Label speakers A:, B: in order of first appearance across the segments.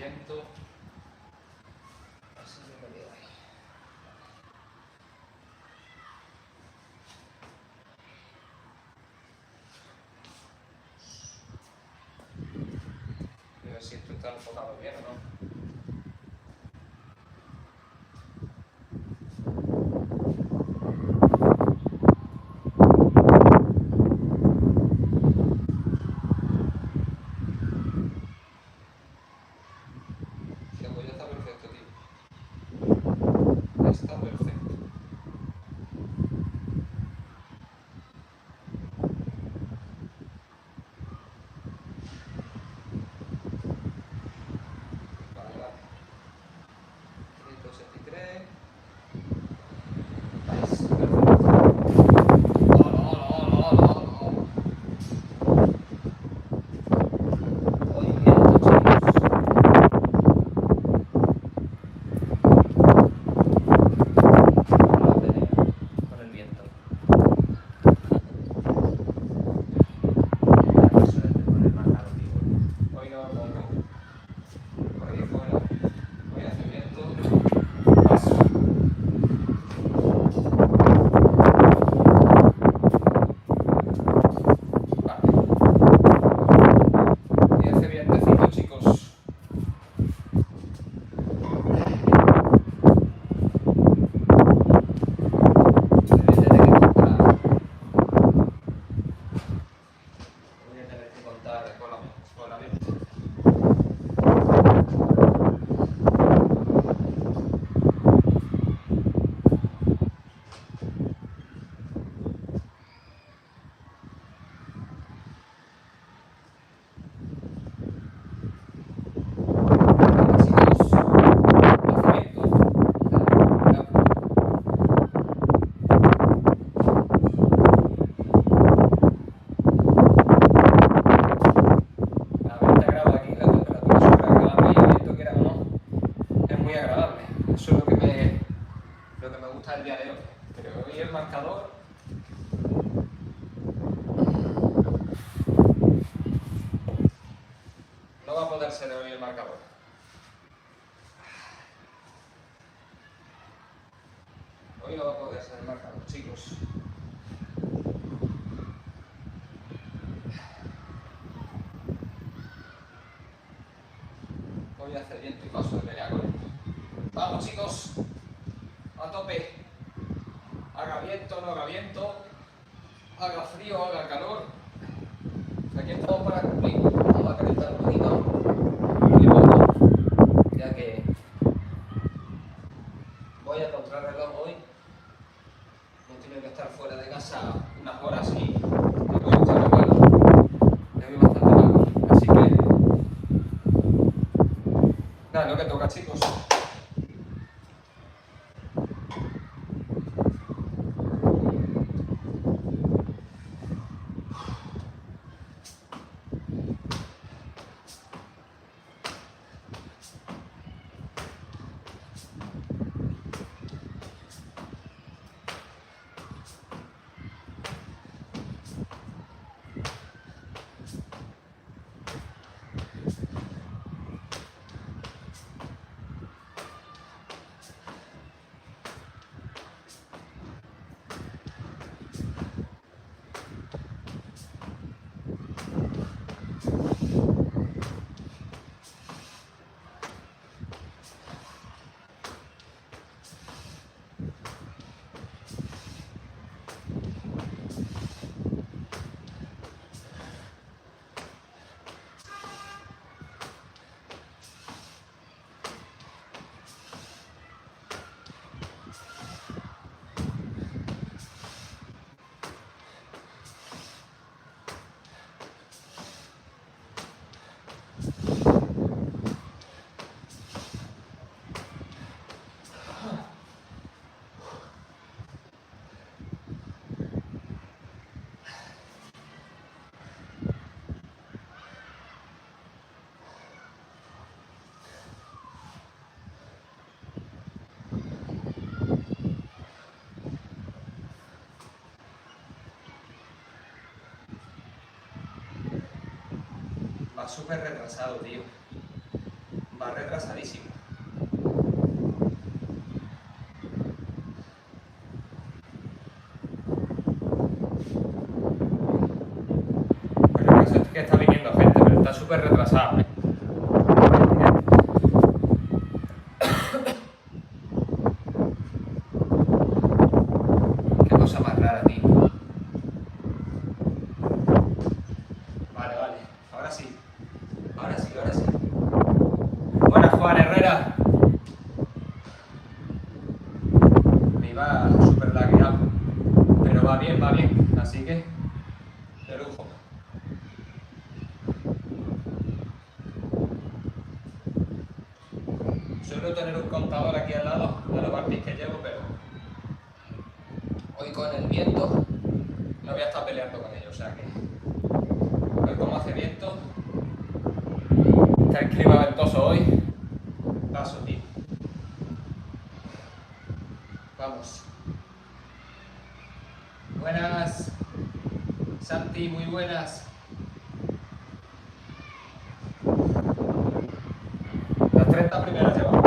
A: viento. Así que me quedo ahí. A ver si esto está enfocado bien o no. El día de hoy, pero hoy el marcador no va a poder ser hoy el marcador. Hoy no va a poder ser el marcador, chicos. Hoy hace viento y paso de pelea con él. Vamos, chicos, a tope. Haga viento, no haga viento, haga frío, haga calor. Aquí estamos para cumplir. Vamos a calentar un poquito. Ya que voy a contrarreloj hoy. No tengo que estar fuera de casa unas horas y me voy a estar malo. Me voy bastante mal. Así que nada, lo que toca, chicos. Va súper retrasado, tío. Va retrasadísimo. Pero el caso es que está viniendo gente, pero está súper retrasado, ¿eh? Qué cosa más rara, tío. Vale, vale. Ahora sí. Ahora sí, ahora sí. Buenas, Juan Herrera. Me iba súper lagueado. Pero va bien, va bien. Así que, de lujo. Suelo tener un contador aquí al lado de los barpis que llevo, pero hoy con el viento no voy a estar peleando con ellos, o sea que hoy como hace viento, está el clima ventoso hoy, paso, tío. Vamos. Buenas, Santi, muy buenas. Las 30 primeras llevamos.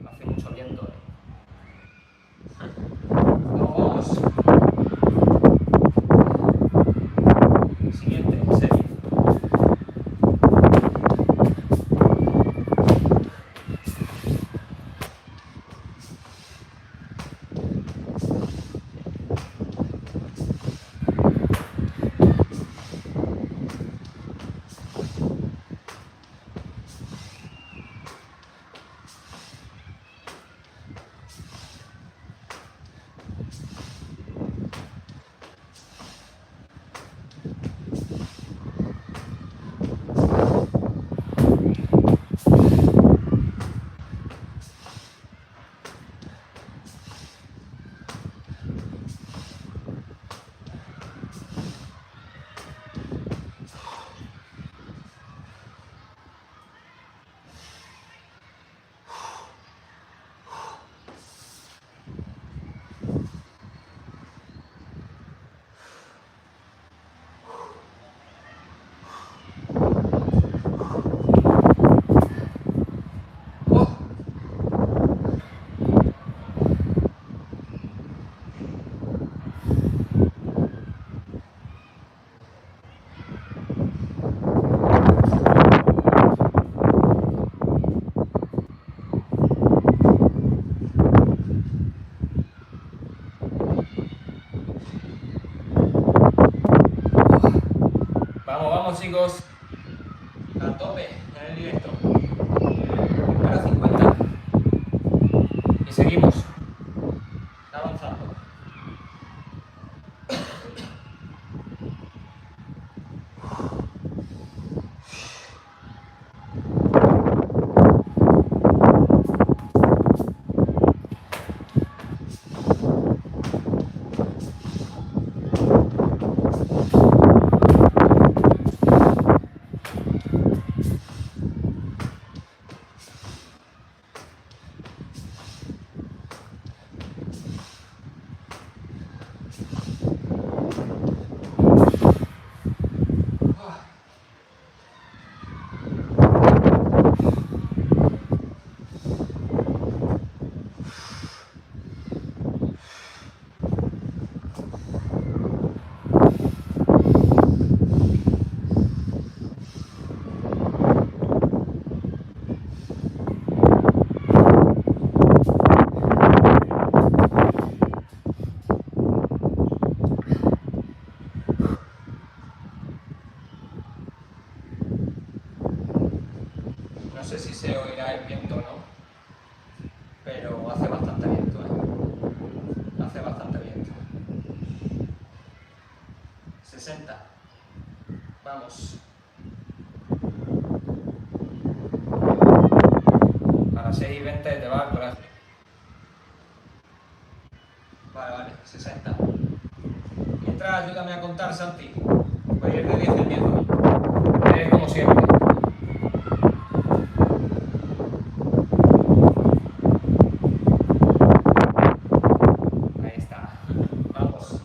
A: Hace mucho viento, Vamos. Siguiente, serie. Vamos, chicos. A tope en el directo. Para 50. Y seguimos. Avanzando. No sé si se oirá el viento o no, pero hace bastante viento, Hace bastante viento. 60. Vamos. A las 6:20 te va al colegio. Vale, 60. Mientras, ayúdame a contar, Santi. Voy a ir de 10 en 10 hoy. Como siempre. Ahí está. Vamos.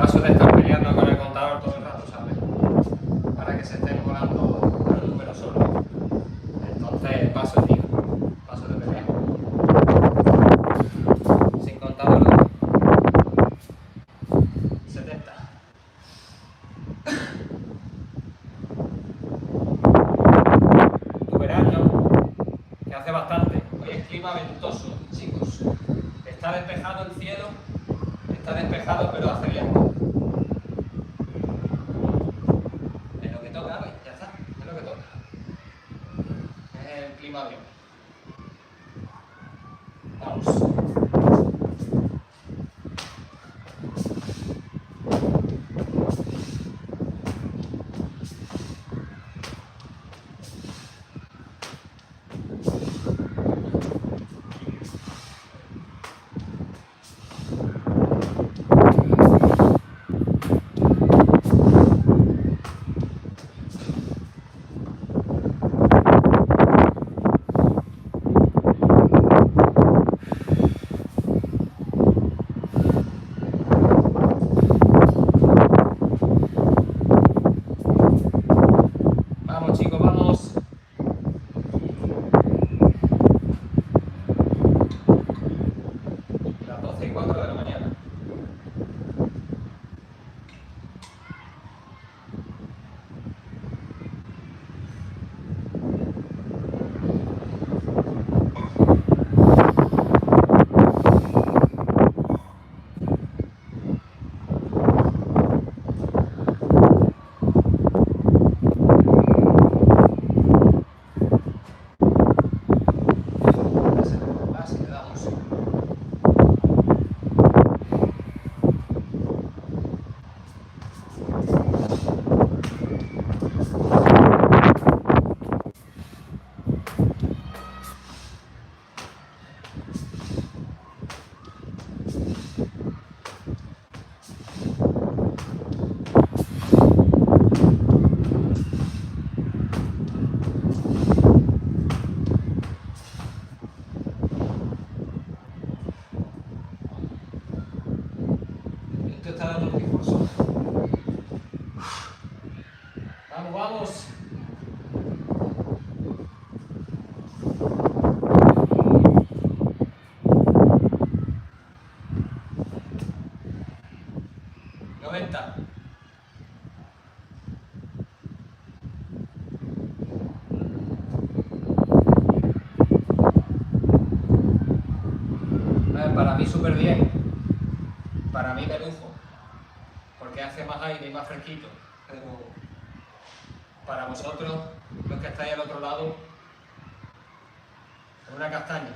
A: paso de estar peleando con el contador todo el rato, ¿sabes? Para que se estén volando el número solo. Entonces paso, tío. Paso de pelea. Sin contar los 70. Tu verano, que hace bastante. Hoy es clima ventoso, chicos. Está despejado el cielo. Está despejado, pero hace viento. Es lo que toca, ¿ves? Ya está. Es lo que toca. Es el clima bien. Vamos. Vamos, chicos, vamos. Las 12:04 de la mañana. Así le damos. Esto está dando un discurso. Vamos, vamos. Noventa. Para mí súper bien. Para mí de lujo. Porque hace más aire y más fresquito. Pero para vosotros, los que estáis al otro lado, es una castaña.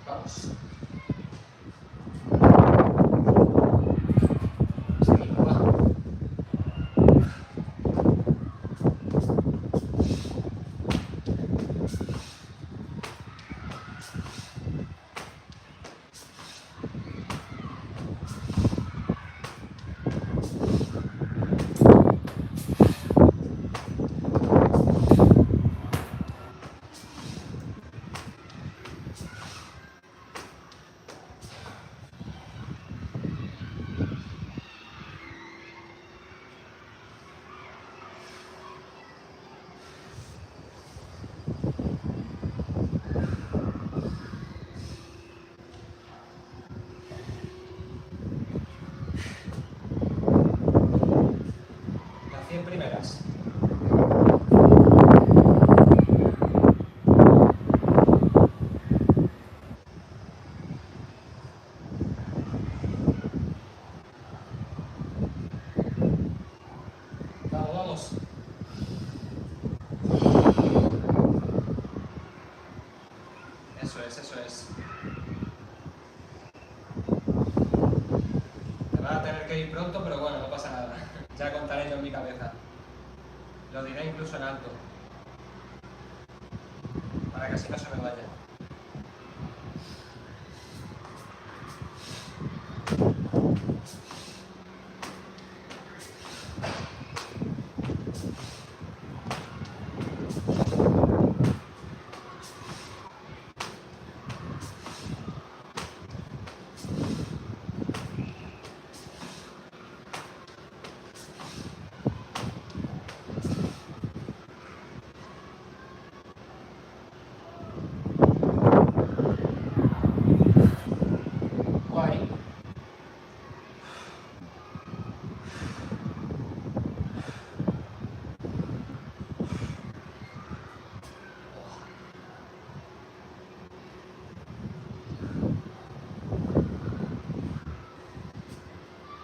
A: Vamos. Seguimos, va. Las 100 primeras. Vamos, vamos. Eso es, eso es. Te vas a tener que ir pronto, pero bueno, no pasa nada. Ya contaré yo en mi cabeza. Lo diré incluso en alto. Para que así no se me vaya.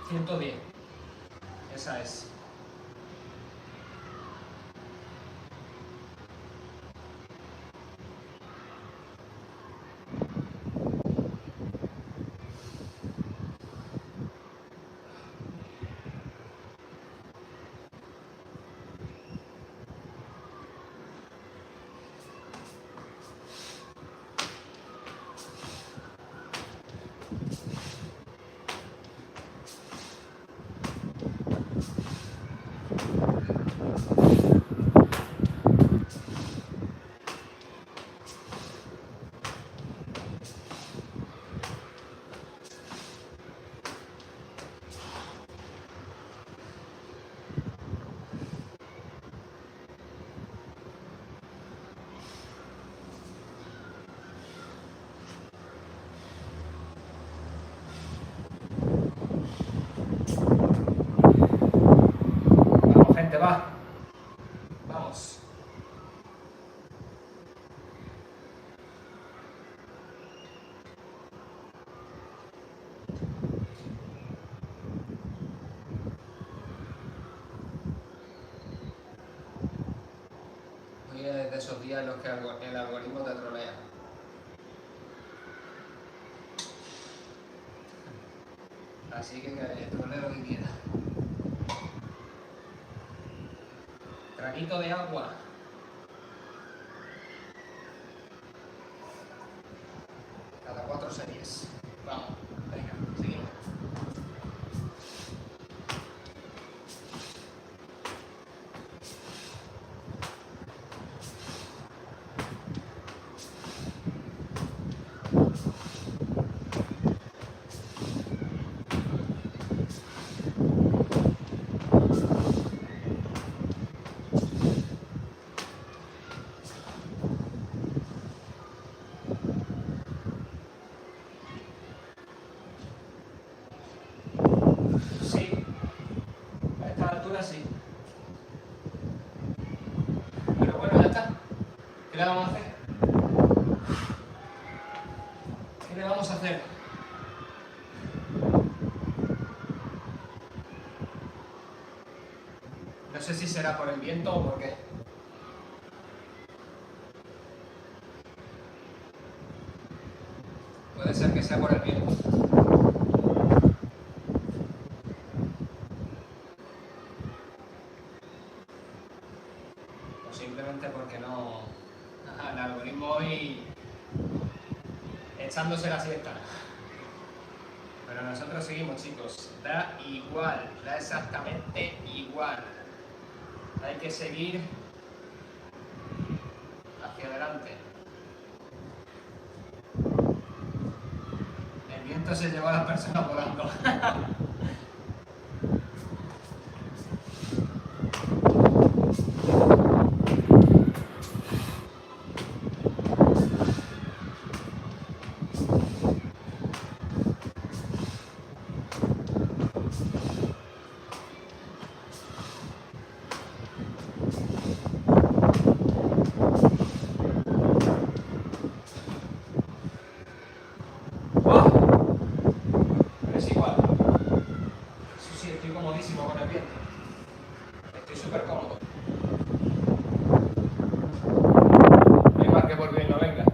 A: 110. Esa es. Vamos, gente, va. Vamos. Hoy es de esos días en los que el algoritmo te trolea. Así que trolea lo que quiera. Traguito de agua. Cada 4 series. Vamos, venga, seguimos. Sí, a esta altura sí. Pero bueno, ya está. ¿Qué le vamos a hacer? ¿Qué le vamos a hacer? No sé si será por el viento o por qué. Puede ser que sea por el viento. O simplemente porque no... el algoritmo hoy echándose la siesta. Pero nosotros seguimos, chicos. Da igual, da exactamente igual. Hay que seguir hacia adelante. El viento se lleva a las personas volando. Pero es igual. Eso sí, estoy comodísimo con el viento. Estoy súper cómodo. No hay más que por bien no venga.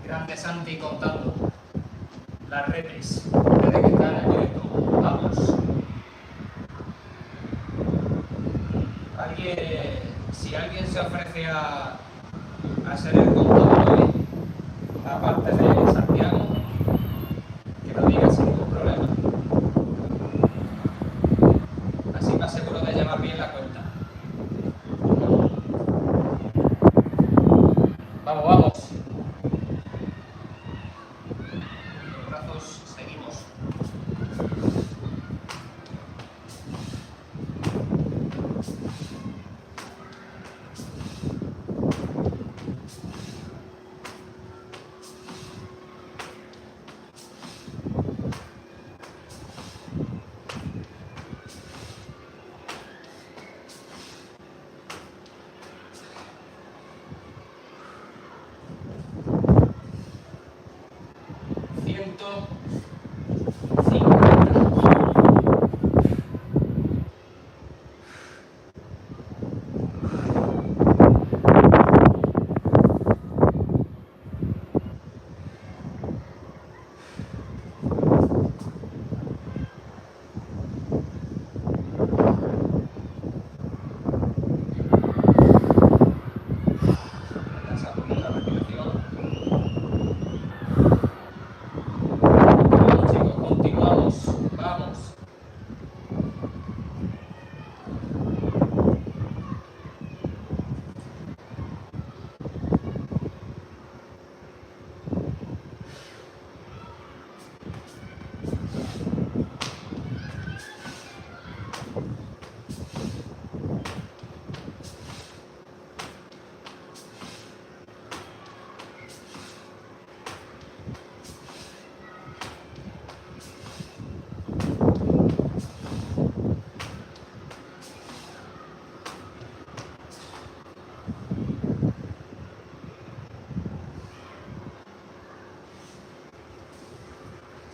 A: Grande Santi contando las redes desde que están en directo. Vamos. Si alguien se ofrece a ser el contador hoy, aparte de Santiago, que lo diga sin ningún problema. Así me aseguro de llevar bien la cuenta. Vamos, vamos. Los brazos, seguimos.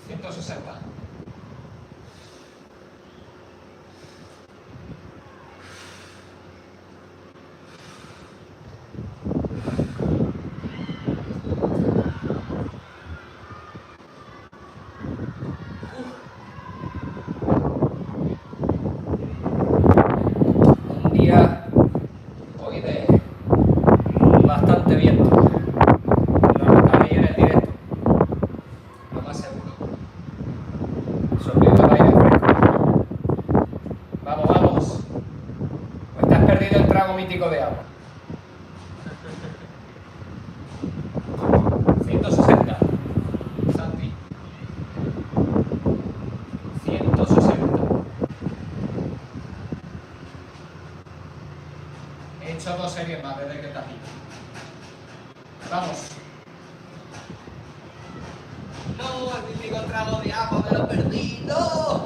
A: 160. Un día hoy de bastante viento. Lo notaréis en el directo, lo más seguro. Sorbiendo el aire fresco. Vamos, vamos. Pues te has perdido el trago mítico de agua. 160. Santi. 160. He hecho 2 series más desde que estás aquí. Vamos. No, el mítico trago de agua me lo perdí. ¡No!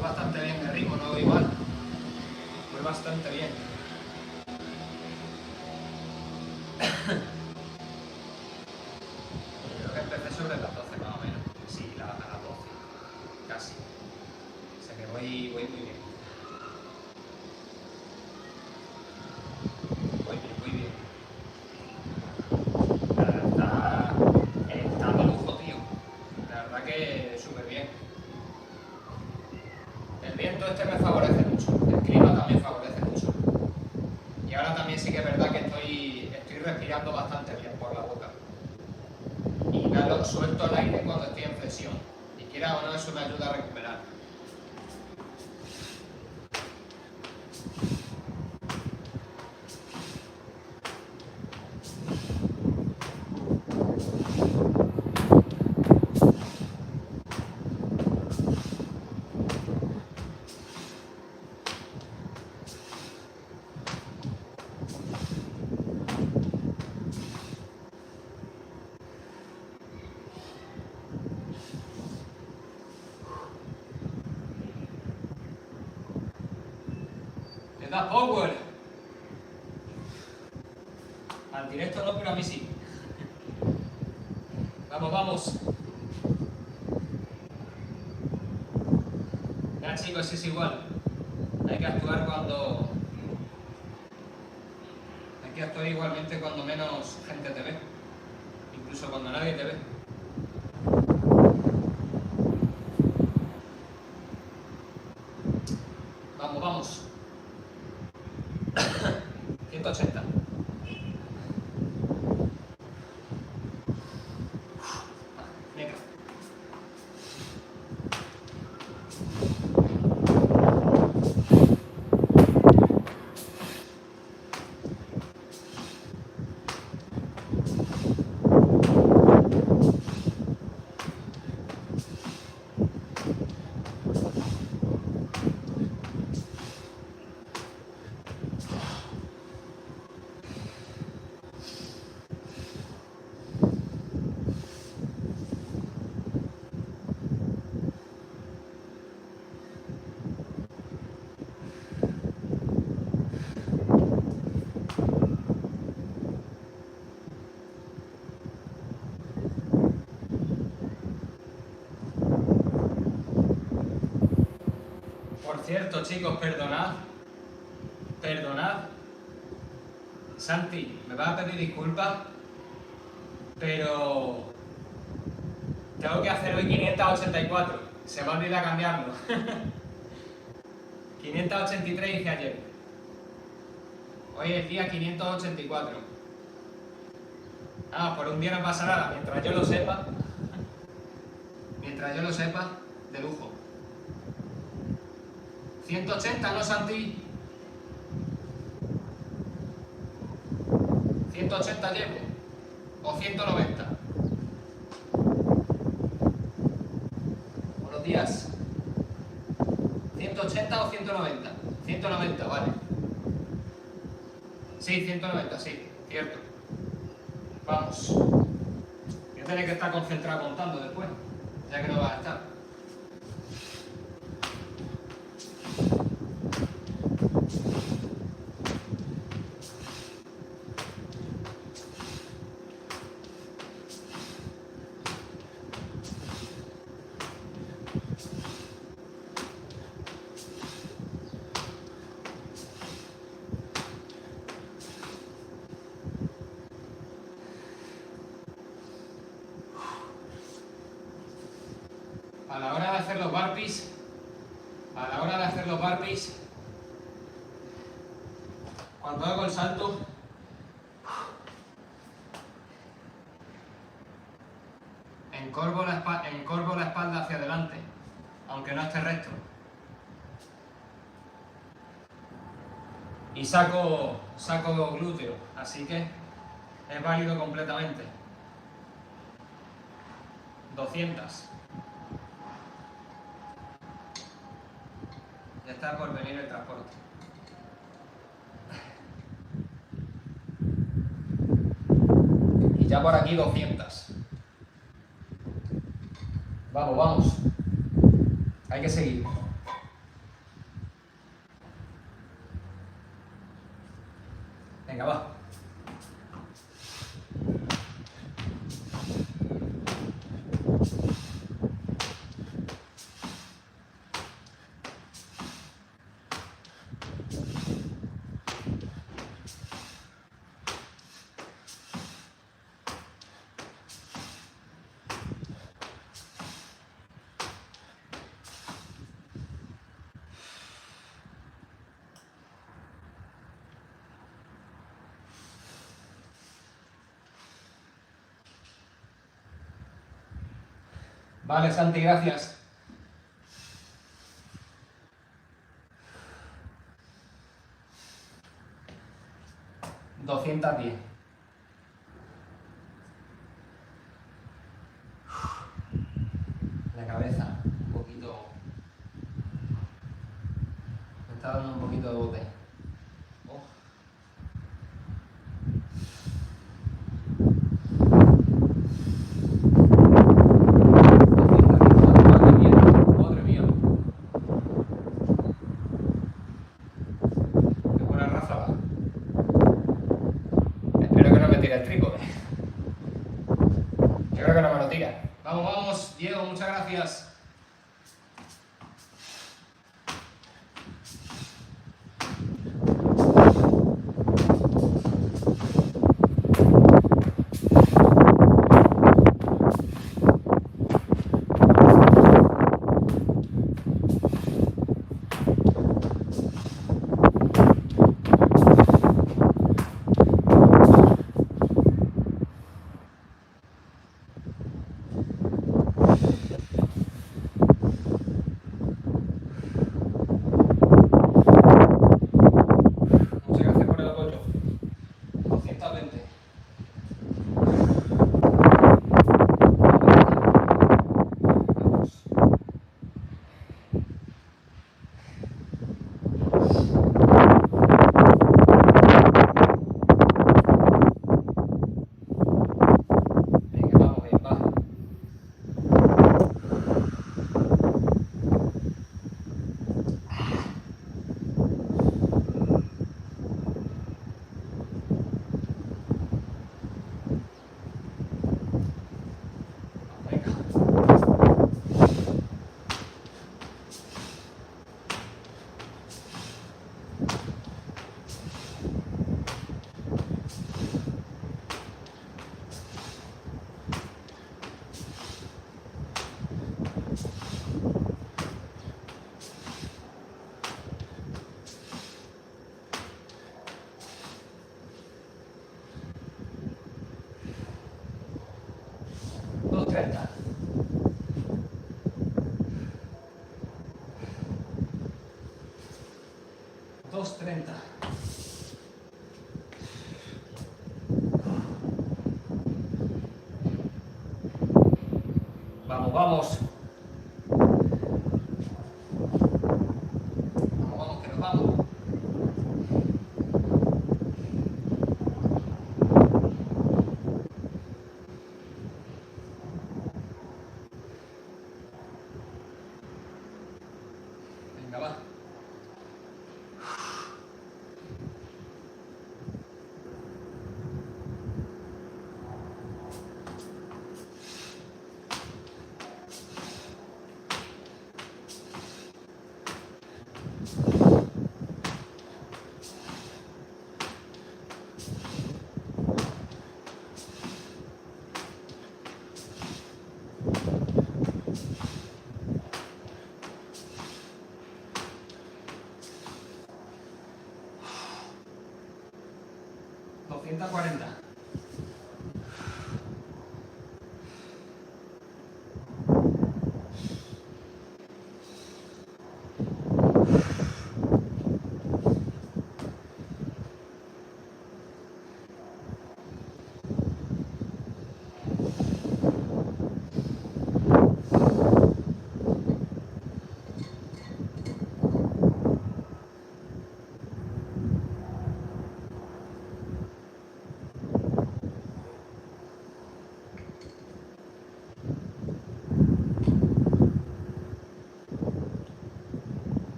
A: Bastante bien de ritmo, no igual. Voy bastante bien. Creo que empecé sobre las 12 más o menos. Sí, a las 12. Casi. O sea que voy muy bien. Voy bien, muy bien. Está de lujo, tío. La verdad que súper bien. El viento este me favorece mucho, el clima también favorece mucho. Y ahora también sí que es verdad que estoy respirando bastante bien por la boca. Y claro, suelto el aire cuando estoy en flexión. Y quiera o no, eso me ayuda a recuperar. Le da power. Al directo no, pero a mí sí. Vamos, vamos. Ya chicos, es igual. Hay que actuar igualmente cuando menos gente te ve. Incluso cuando nadie te ve. Vamos, vamos. 180. cierto, chicos, perdonad. Perdonad. Santi, me vas a pedir disculpas, pero tengo que hacer hoy 584. Se me ha olvidado cambiarlo. 583 hice ayer. Hoy es día 584. Por un día no pasa nada, mientras yo lo sepa. Mientras yo lo sepa, de lujo. 180, ¿no, Santi? 180 llevo. O 190. Buenos días. 180 o 190. 190, vale. Sí, 190, sí, cierto. Vamos. Voy a tener que estar concentrado contando después, ya que no va a estar. A la hora de hacer los burpees, cuando hago el salto, encorvo la espalda hacia adelante, aunque no esté recto. Y saco glúteo, así que es válido completamente. 200. Ya está por venir el transporte. Y ya por aquí 200. Vamos, vamos. Hay que seguir. Venga, va. Vale, Santi, gracias. $210. La cabeza, un poquito. Me está dando un poquito de bote. El trípode. Yo creo que no me lo tira. Vamos, vamos, Diego, muchas gracias. oferta. 2:30. Vamos, vamos. Vamos, vamos, que nos vamos. Venga, va. $240.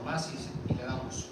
A: Más y le damos.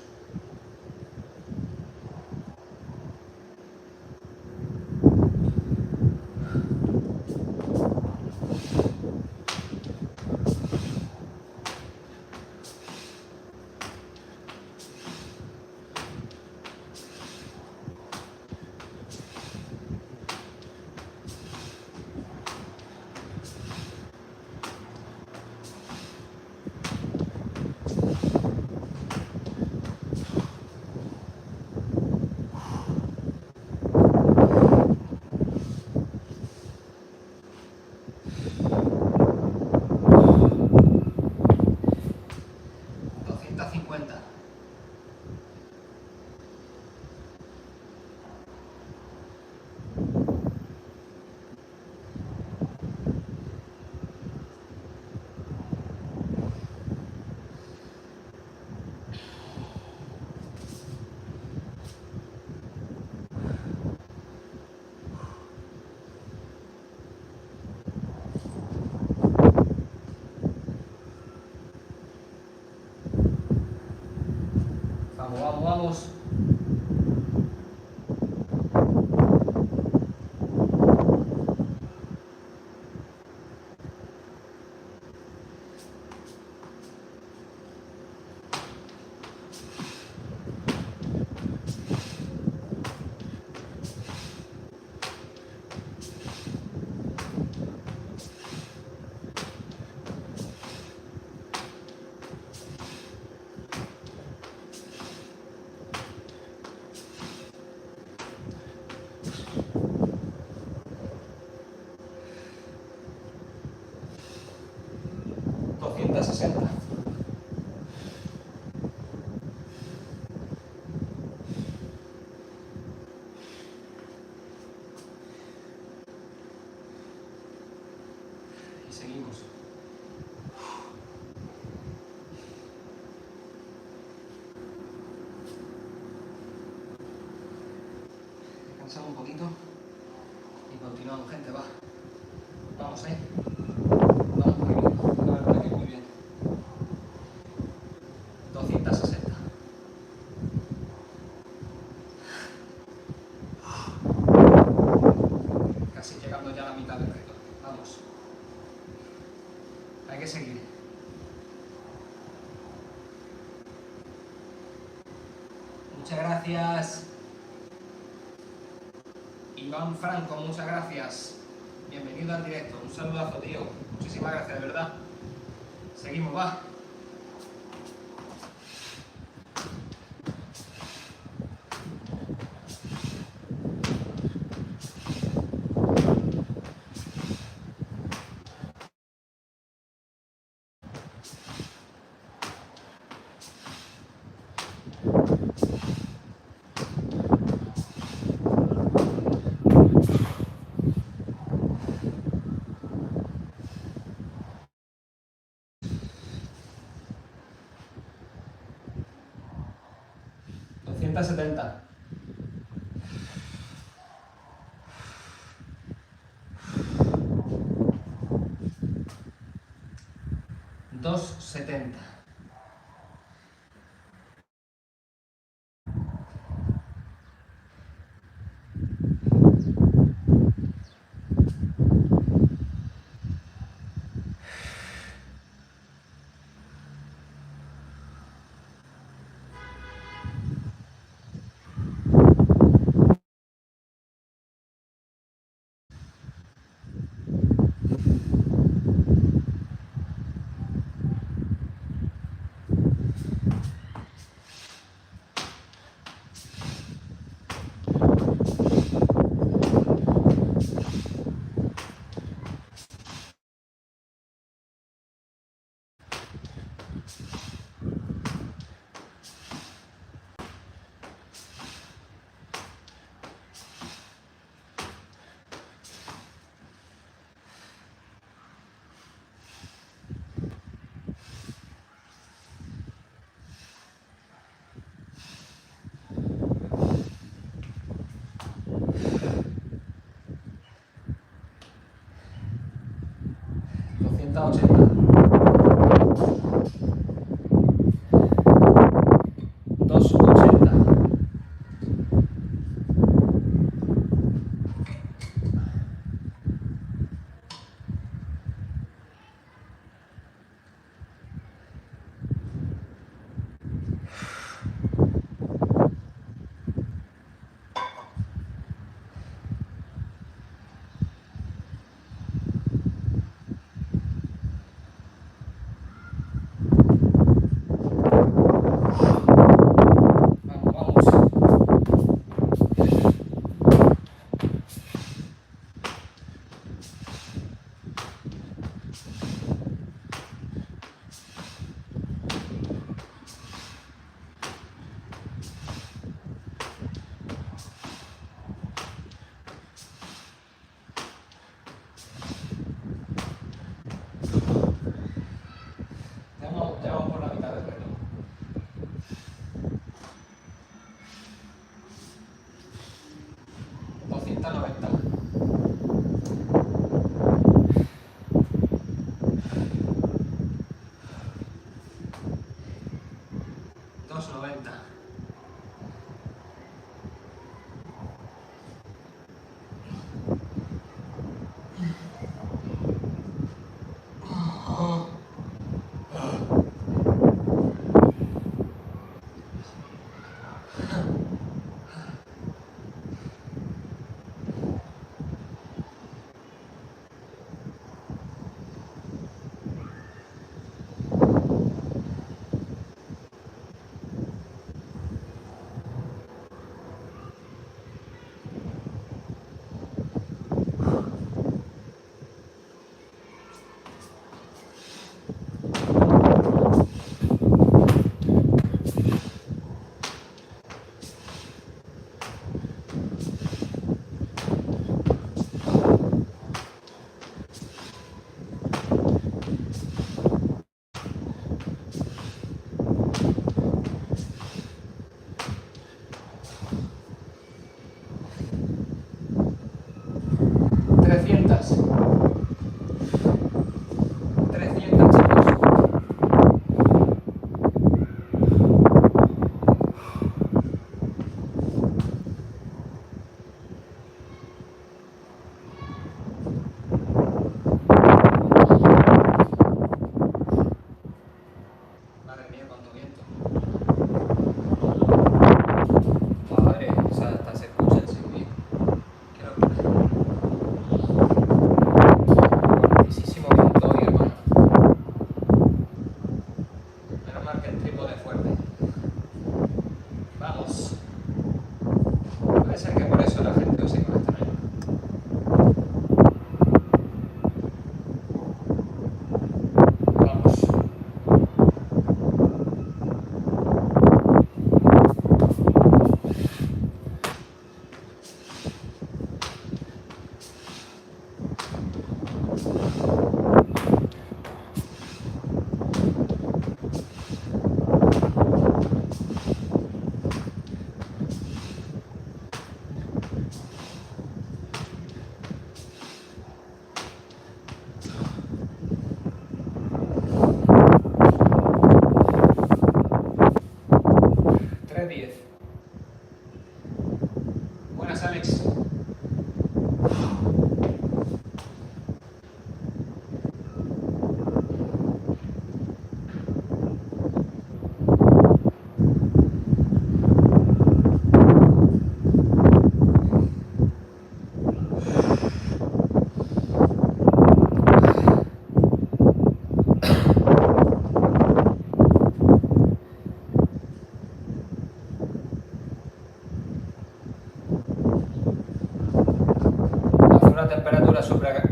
A: Vamos, vamos, vamos. $260. Y seguimos. Descansamos un poquito y continuamos, gente, va. Vamos, Vamos muy bien. La verdad que muy bien. 260. Casi llegando ya a la mitad del reto. Vamos. Hay que seguir. Muchas gracias. Iván Franco, muchas gracias. Bienvenido al directo. Un saludazo, tío. Muchísimas gracias, de verdad. Seguimos, va. $270. $270.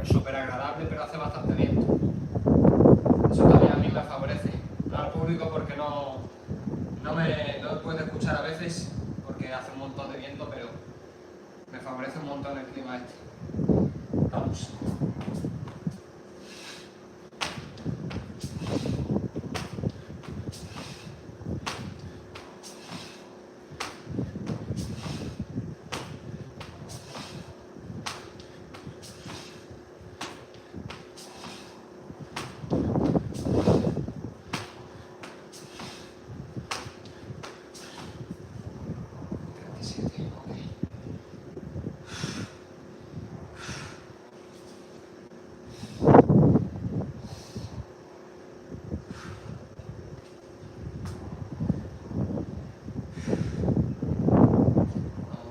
A: súper agradable, pero hace bastante viento. Eso también a mí me favorece, no al público porque no me puede escuchar a veces porque hace un montón de viento, pero me favorece un montón el clima este. Vamos.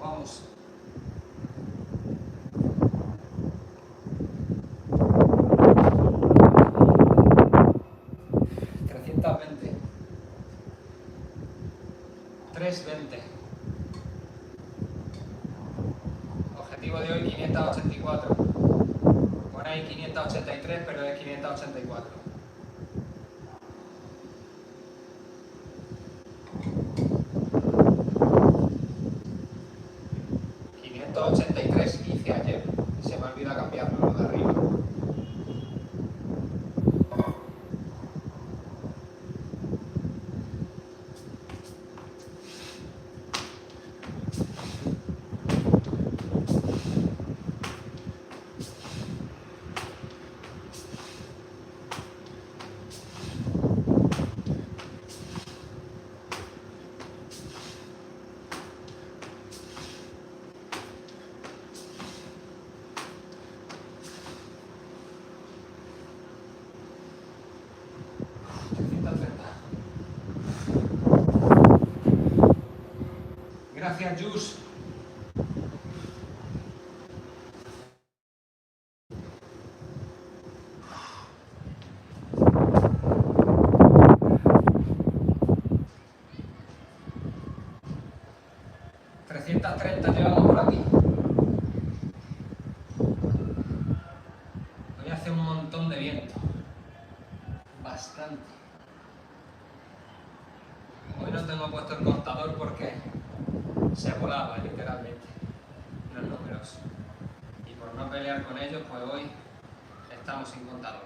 A: Vamos. 320. 320. Objetivo de hoy 584. Pone ahí 583, pero es 584. Hice ayer, se me olvida cambiarlo lo de arriba. Gracias, Jus. Llevamos por aquí. Hoy hace un montón de viento. Bastante. Hoy no tengo puesto el contador porque se volaba literalmente los números. Y por no pelear con ellos, pues hoy estamos sin contador.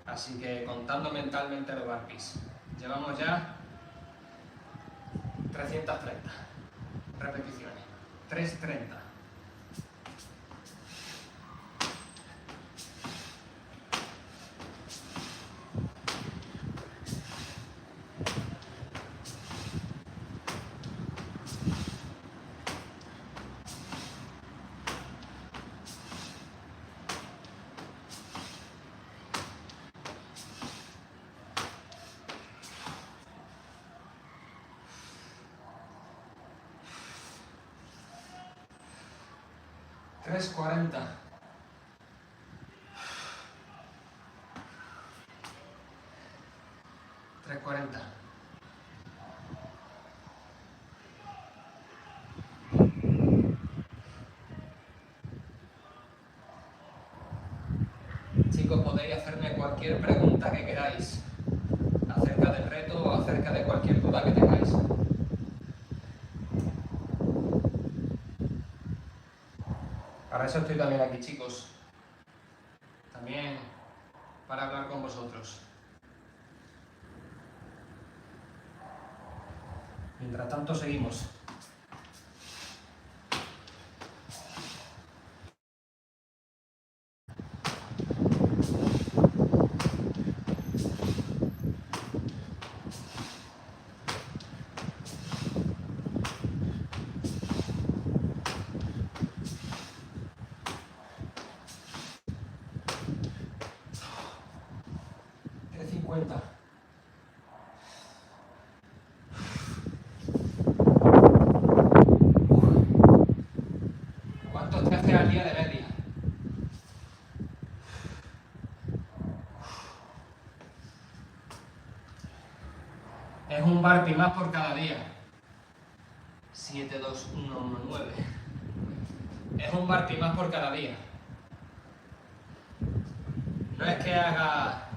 A: Así que contando mentalmente los burpees. Llevamos ya 330 repeticiones. 330. Tres 40. Chicos, podéis hacerme cualquier pregunta que queráis acerca del reto o acerca de cualquier duda que tengáis. Para eso estoy también aquí, chicos. También para hablar con vosotros. Mientras tanto, seguimos. ¿Cuántos te hace al día de media? Es un burpee más por cada día. 7, 2, 1, 1, 9. Es un burpee más por cada día. es que haga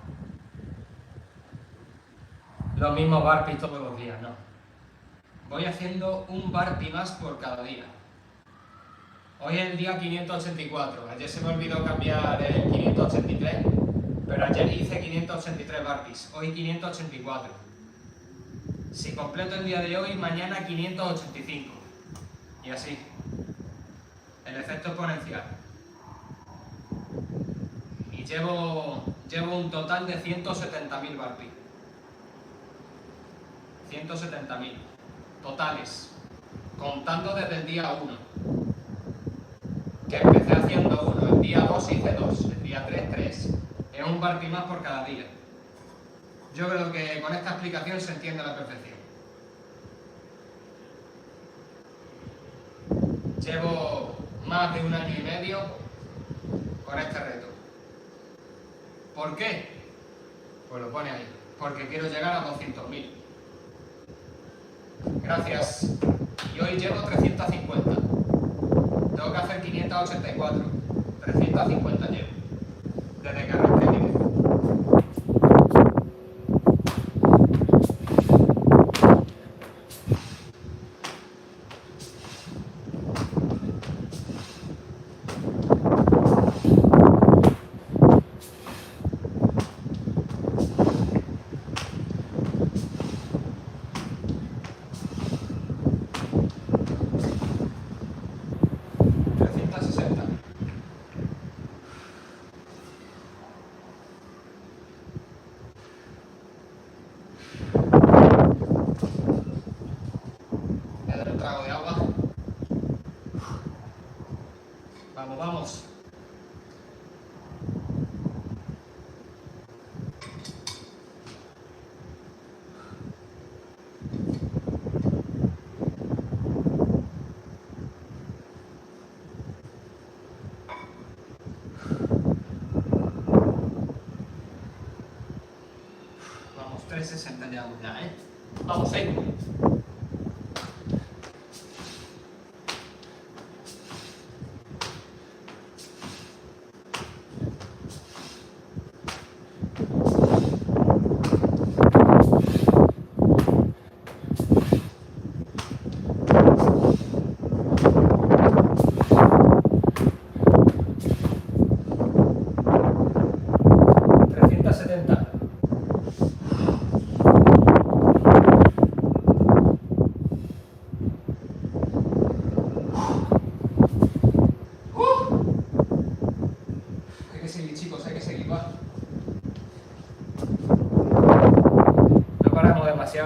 A: los mismos burpees todos los días, no. Voy haciendo un burpee más por cada día. Hoy es el día 584, ayer se me olvidó cambiar el 583, pero ayer hice 583 burpees, hoy 584. Si completo el día de hoy, mañana 585. Y así. El efecto exponencial. Y llevo un total de 170.000 burpees. 170.000 totales, contando desde el día 1. Que empecé haciendo 1, el día 2 hice 2, el día 3, 3. Es un burpee más por cada día. Yo creo que con esta explicación se entiende a la perfección. Llevo más de 1 año y medio con este reto. ¿Por qué? Pues lo pone ahí. Porque quiero llegar a 200.000. Gracias. Y hoy llevo 350. Tengo que hacer 584. 350 llevo. Desde que arranqué el vídeo. Vamos. Vamos, 360 ya, ¿eh? Vamos,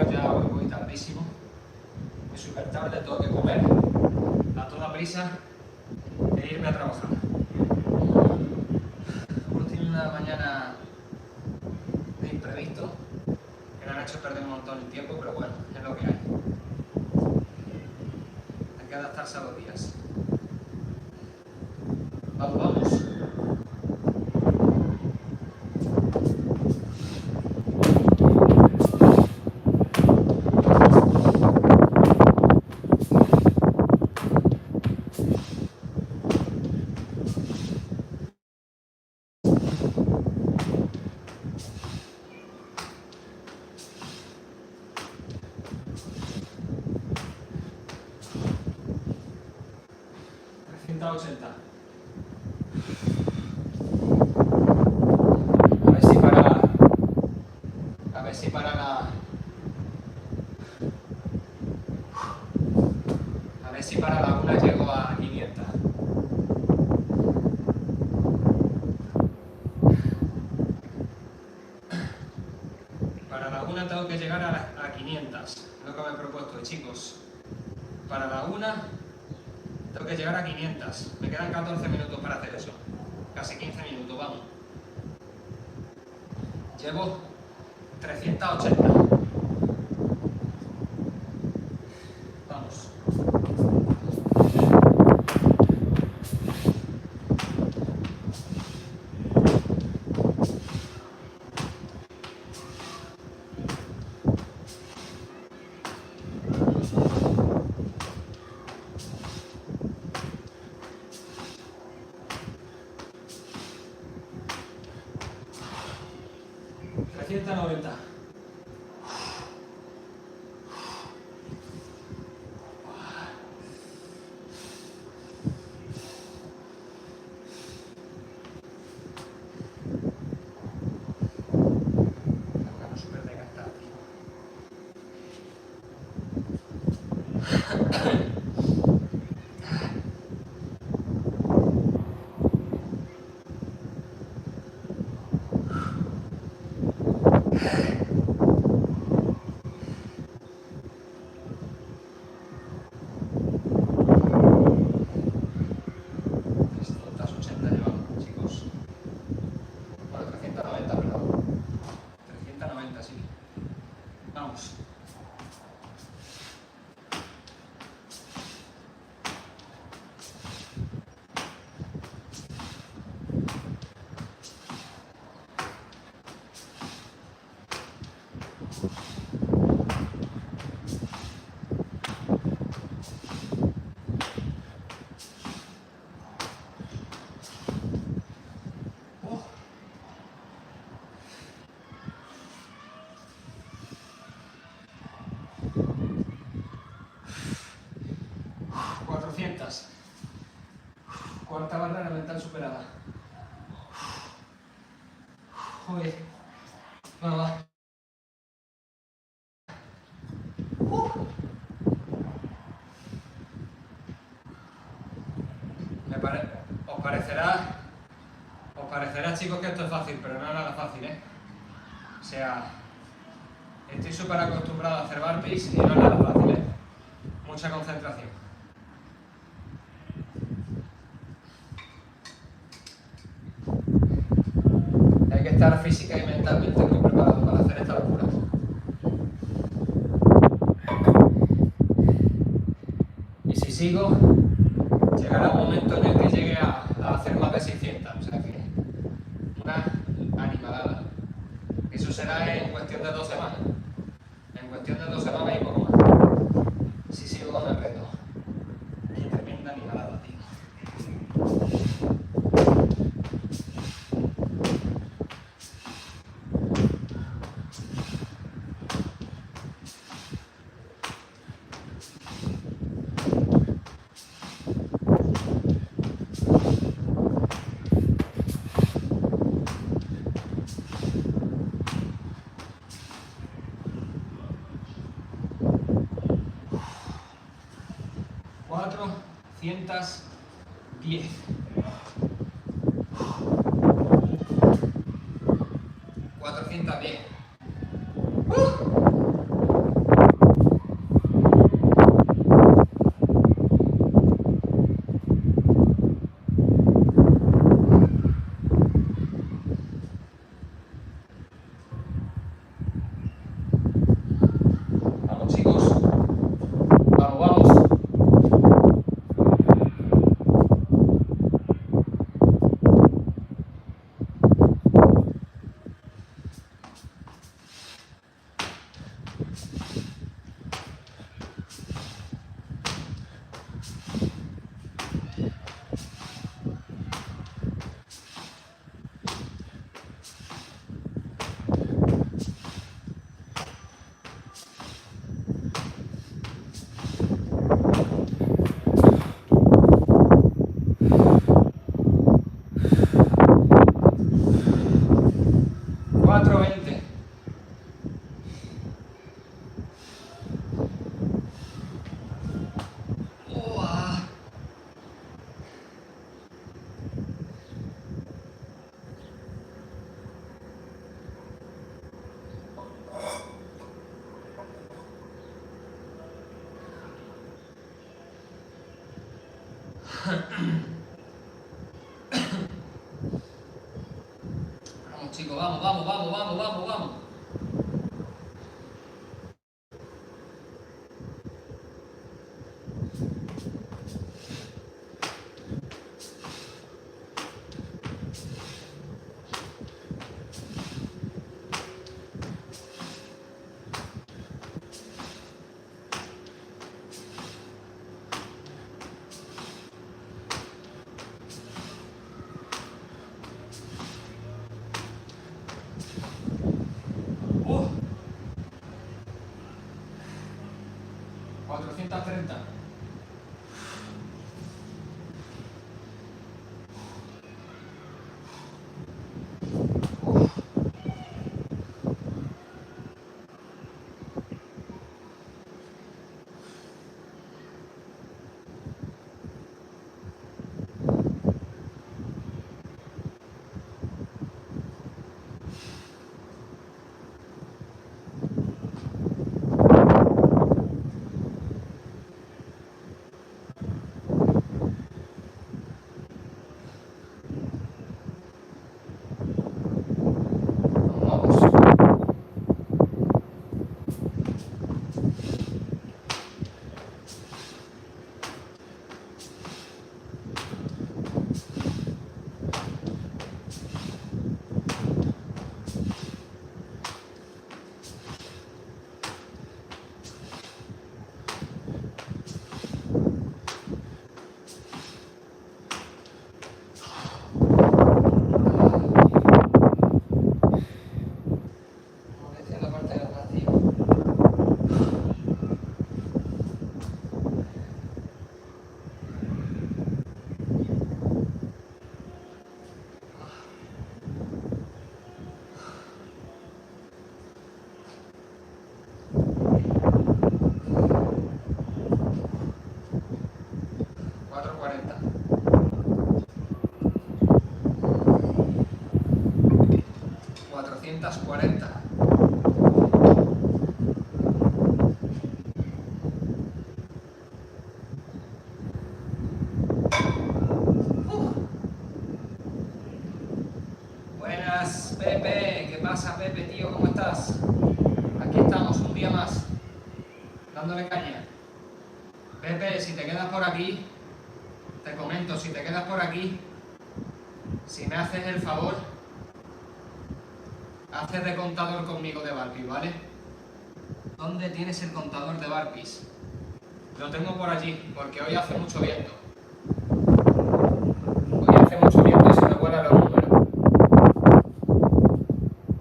A: ya hoy voy tardísimo, es súper tarde, tengo que comer a toda prisa e irme a trabajar. Hemos tenido una mañana de imprevisto que me han hecho perder un montón de tiempo, pero bueno, es lo que hay. Hay que adaptarse a los días. Vamos. 380. A ver si para la... A ver si para la 1 llego a 500. Para la 1 tengo que llegar a 500. Es lo que me he propuesto, chicos. Para la 1 tengo que llegar a 500. Me quedan 14 minutos para hacer eso. Casi 15 minutos, vamos. Llevo 380. Vamos. 390. Cuarta barrera mental superada. Joder. Bueno, va. Os parecerá, chicos, que esto es fácil, pero no es nada fácil, ¿eh? O sea, estoy súper acostumbrado a hacer burpees y no es nada fácil, ¿eh? Mucha concentración. Hay que estar física y mentalmente muy preparado para hacer esta locura. Y si sigo, llegará un momento en el que llegue a hacer más de 600, o sea que una animalada. Eso será en cuestión de 2 semanas. En cuestión de 2 semanas y poco más. Si sigo con el reto. Qué tremenda animalada, tío. Cientas 10. Vamos, chicos. Vamos, vamos. Vamos, chicos, vamos, vamos, vamos, vamos, vamos, vamos. 440. Buenas, Pepe. ¿Qué pasa, Pepe, tío? ¿Cómo estás? Aquí estamos, un día más, dándole caña. Pepe, si te quedas por aquí, te comento, si te quedas por aquí, si me haces el favor, haces de contador conmigo de burpees, ¿vale? ¿Dónde tienes el contador de burpees? Lo tengo por allí, porque hoy hace mucho viento. Hoy hace mucho viento y se me vuelan los números.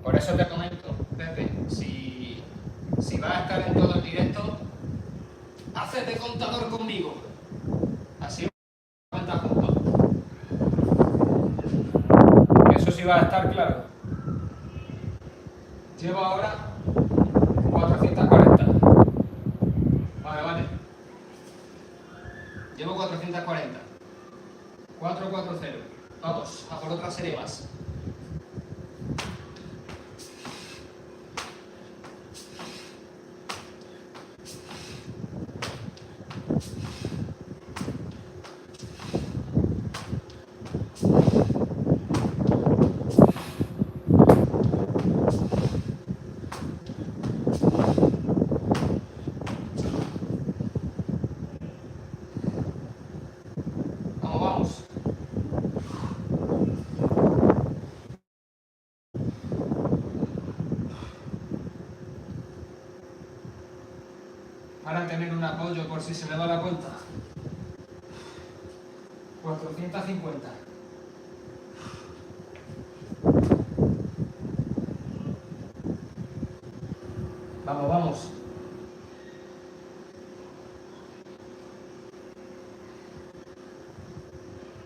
A: Por eso te comento, Pepe, si vas a estar en todo el directo, haces de contador conmigo. Así cuenta juntos. Eso sí va a estar claro. Llevo ahora 440. Vale. Llevo 440. 440. Vamos, a por otra serie más. Vamos. Para tener un apoyo por si se me va la cuenta. 450. Vamos.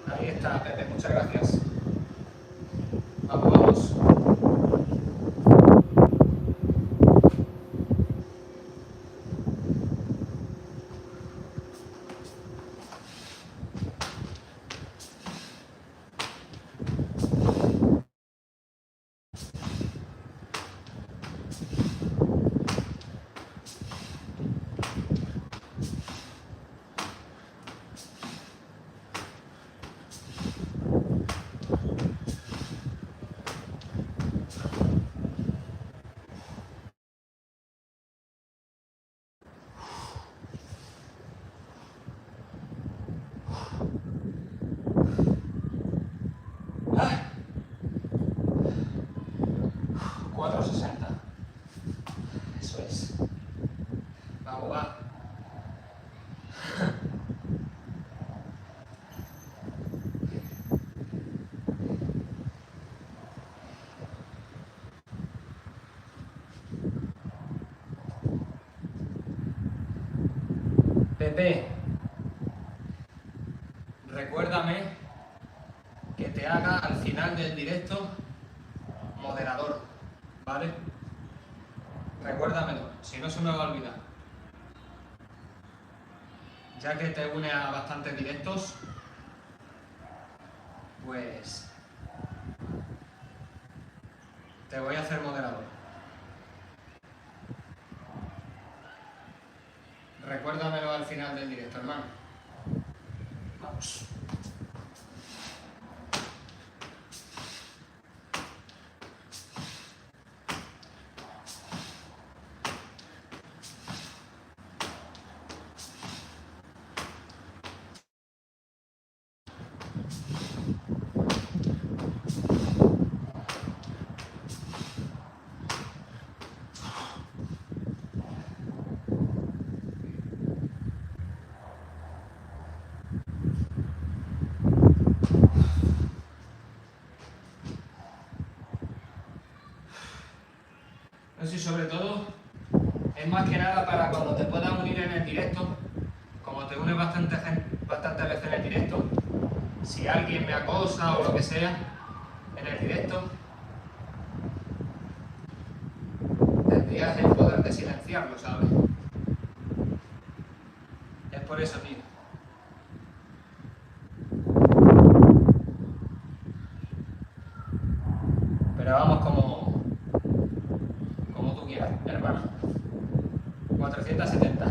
A: Ahí está, Pepe, muchas gracias. Vamos. Ah. 460. Eso es. Vamos, va. Pepe, recuérdame que te haga al final del directo moderador, ¿vale? Recuérdamelo, si no se me va a olvidar. Ya que te une a bastantes directos, pues te voy a hacer moderador. Recuérdamelo al final del directo, hermano. Vamos. Eso y sobre todo, es más que nada para cuando te puedas unir en el directo, como te unes bastantes veces en el directo, si alguien me acosa o lo que sea en el directo, tendrías el poder de silenciarlo, ¿sabes? Es por eso, tío. Pero vamos, Mira, hermano. 470.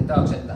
A: Está 80.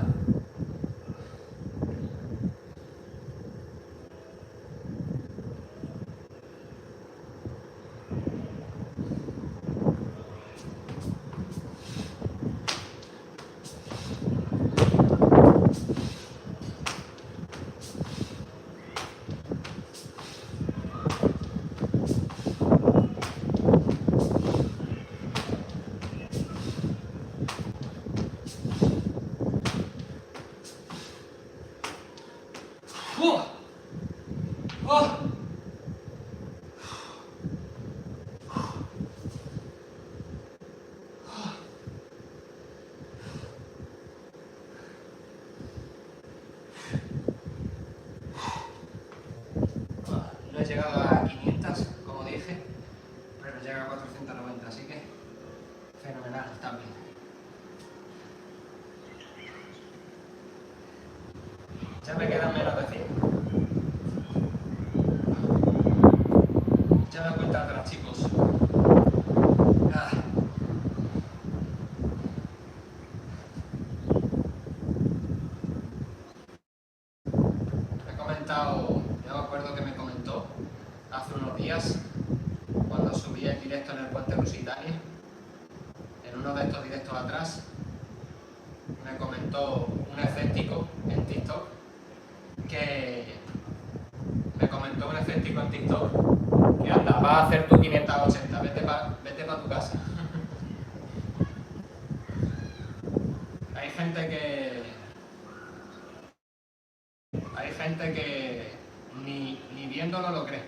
A: No he llegado a 500, como dije, pero llega a 490, así que fenomenal también. Ya me quedan menos de 100. Ya me cuenta atrás, chicos. Yo me acuerdo que me comentó hace unos días, cuando subí el directo en el Puente Lusitania, en uno de estos directos atrás, me comentó un escéptico en TikTok que anda, va a hacer tu 580, vete pa tu casa. Hay gente que ni viéndolo lo cree.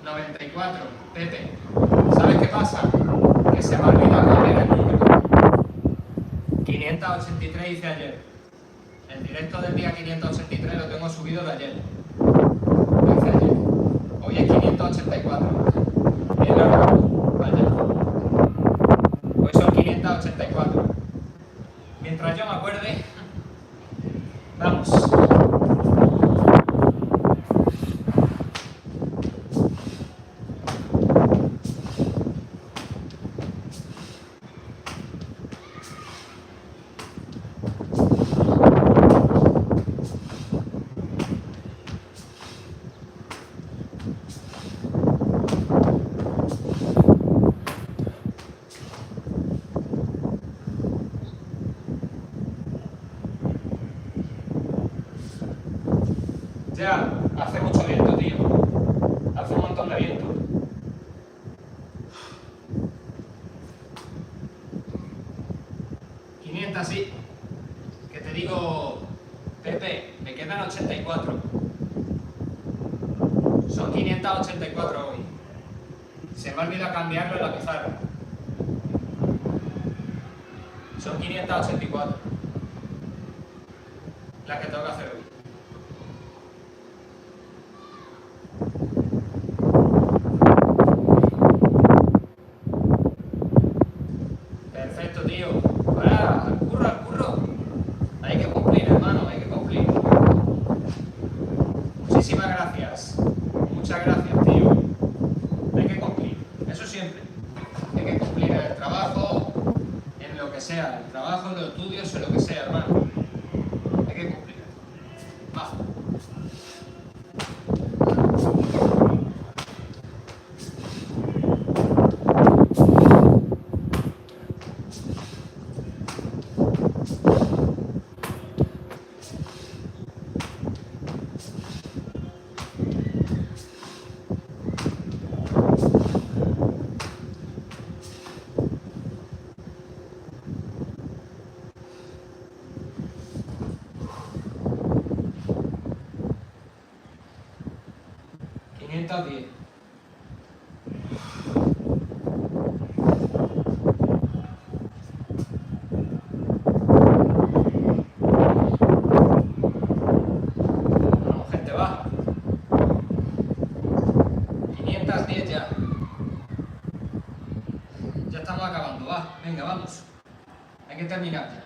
A: 94, Pepe, ¿sabes qué pasa? Que se me ha olvidado cambiar el número. 583 hice ayer. El directo del día 583 lo tengo subido de ayer. Lo hice ayer. Hoy es 584. Bien largo. Vaya. Hoy son 584. Mientras yo me acuerde, vamos. Ya, hace mucho viento, tío. Hace un montón de viento. Sí, que te digo, Pepe, me quedan 84. Son 584 hoy. Se me ha olvidado cambiarlo en la pizarra. Son 584. Las que tengo que hacer hoy. Perfecto, tío. Ahora, al curro. Hay que cumplir, hermano, hay que cumplir. Muchísimas gracias. Muchas gracias, tío. Hay que cumplir. Eso siempre. Hay que cumplir en el trabajo, en lo que sea. En el trabajo, en los estudios, en lo que sea, hermano. Hay que cumplir. Va. 510. Vamos, gente, va. 510 ya. Ya estamos acabando, va. Venga, vamos. Hay que terminar ya.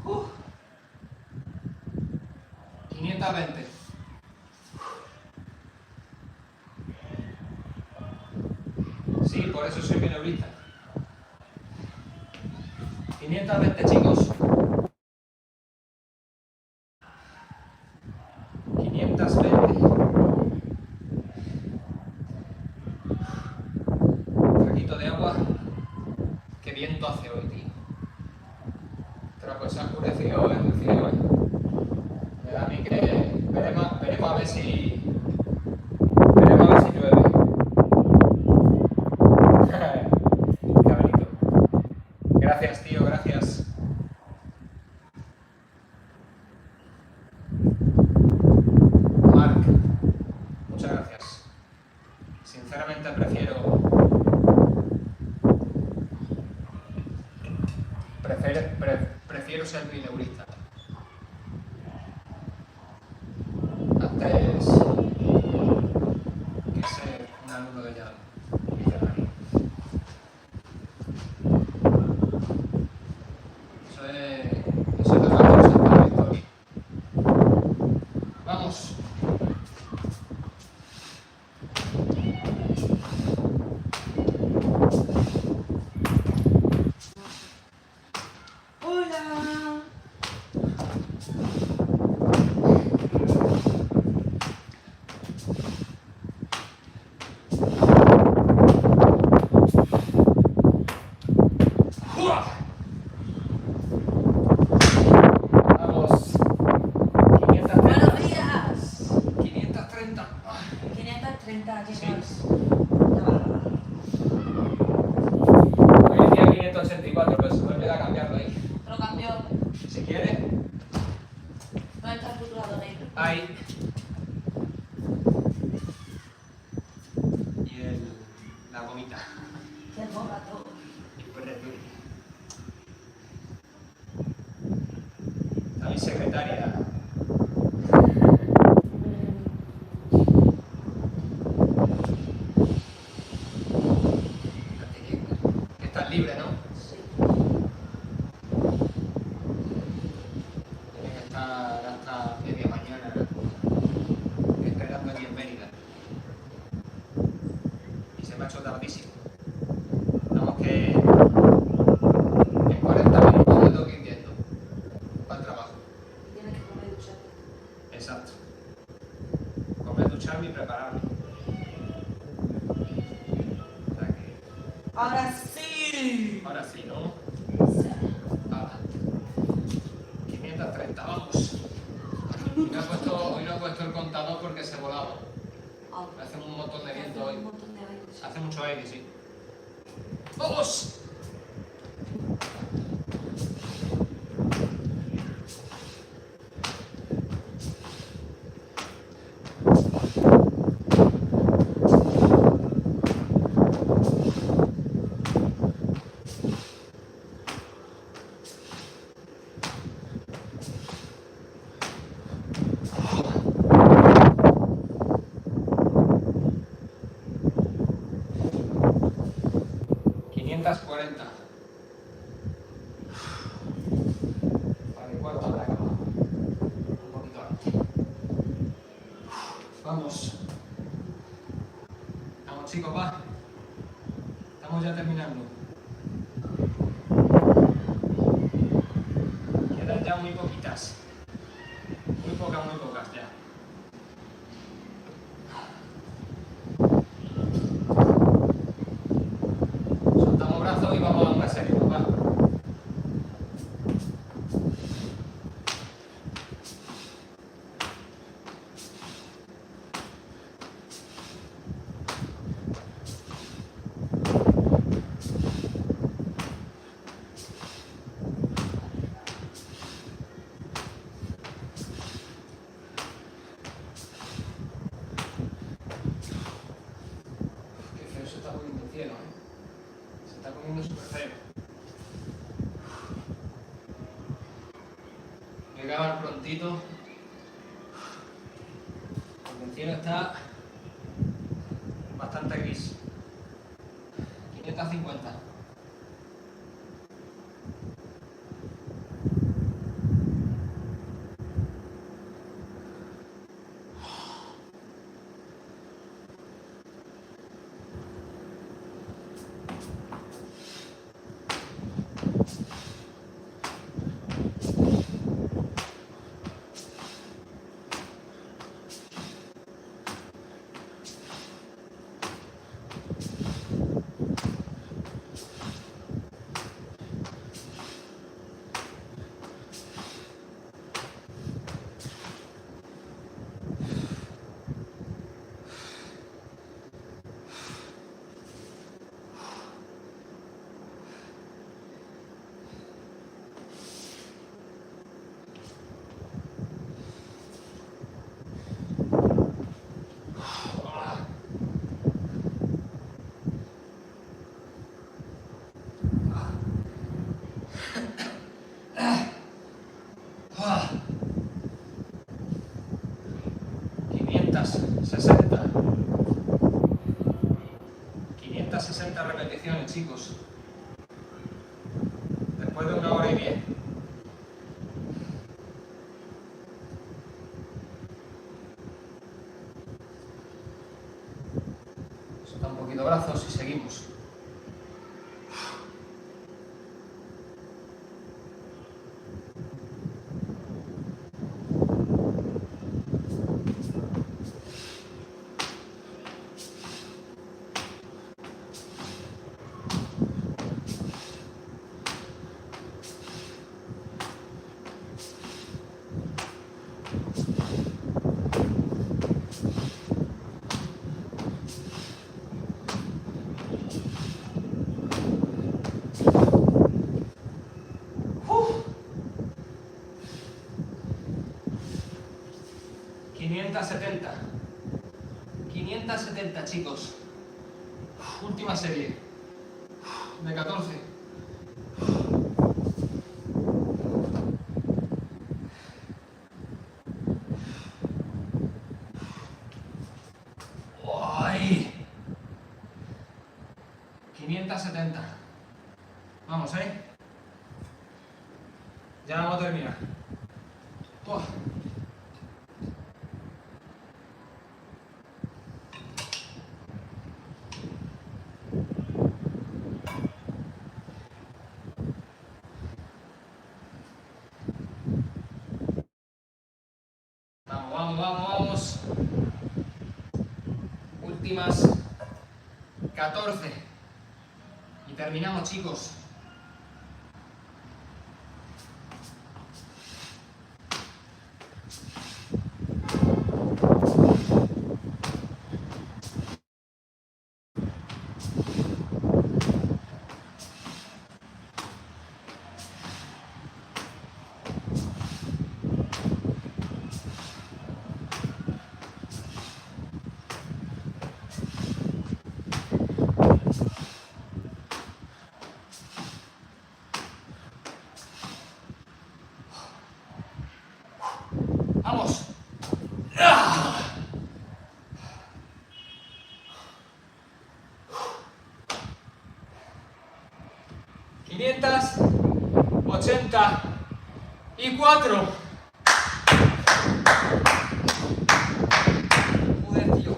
A: Uh. 520. Sí, por eso soy minorista. 520, chicos. 520. Un traguito de agua. Qué viento hace hoy, tío. Pero pues se ha oscurecido el cielo, Me da a mí que veremos a ver si llueve. Cabrito. Gracias, tío, gracias. Marc, muchas gracias. Sinceramente prefiero ser mileurista antes que ser un alumno de llave literario. Eso es dejar de sentar la historia. Vamos. Ahí. Y la gomita.
B: El bogato.
A: Y pues está mi secretaria. Que estás libre, ¿no?
B: Sí.
A: Tienes que estar hasta media mañana esperando aquí en Mérida. Y se me ha hecho tardísimo. Vamos que en 40 minutos me tengo que ir yendo para el trabajo.
B: Tienes que comer y ducharte.
A: Exacto. Comer, ducharme y prepararme. O sea que...
B: Ahora sí.
A: Ahora sí, ¿no?
B: Sí.
A: Ahora. 530, vamos. Hoy no he puesto el contador porque se volaba.
B: Ah,
A: Hace un montón de viento hoy.
B: un montón de aire, sí.
A: Hace mucho aire, sí. ¡Vamos! Vale, ¿cuánto habrá acabado? Un poquito antes. Vamos. Vamos, chicos, va. Estamos ya terminando. Quedan ya muy poquitas. Muy pocas ya. Venga, seguimos, va. Voy a acabar prontito porque el cielo está bastante gris. 550. Repeticiones, chicos, después de 1 hora y 10. Solta un poquito brazos y seguimos. ...570... 570, chicos. Última serie. De 14. ¡Ay! 570. Vamos, ya vamos a terminar. ¡Uah! Vamos. Últimas 14. Y terminamos, chicos. ¡Vamos! 584. Joder, tío.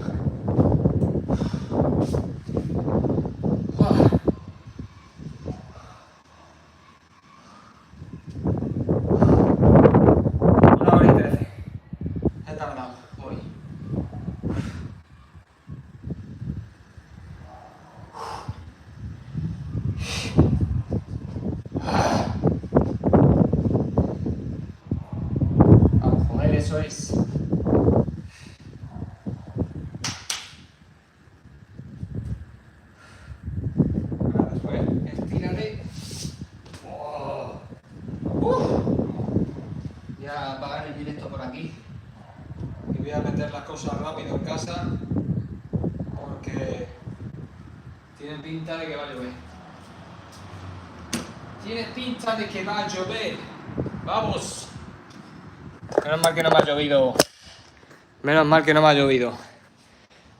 A: cosas rápido en casa porque tiene pinta de que va a llover. Tiene pinta de que va a llover. ¡Vamos! Menos mal que no me ha llovido. Menos mal que no me ha llovido.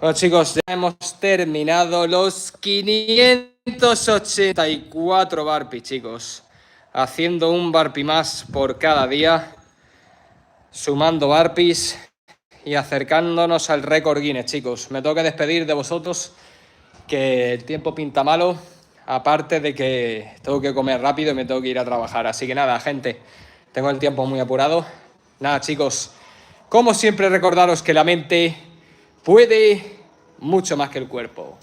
A: Bueno, chicos, ya hemos terminado los 584 burpees, chicos. Haciendo un burpee más por cada día. Sumando burpees y acercándonos al récord Guinness, chicos. Me tengo que despedir de vosotros, que el tiempo pinta malo. Aparte de que tengo que comer rápido y me tengo que ir a trabajar. Así que nada, gente, tengo el tiempo muy apurado. Nada, chicos, como siempre recordaros que la mente puede mucho más que el cuerpo.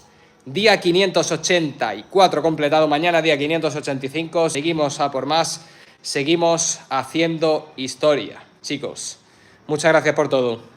A: Día 584 completado, mañana día 585. Seguimos a por más, seguimos haciendo historia. Chicos, muchas gracias por todo.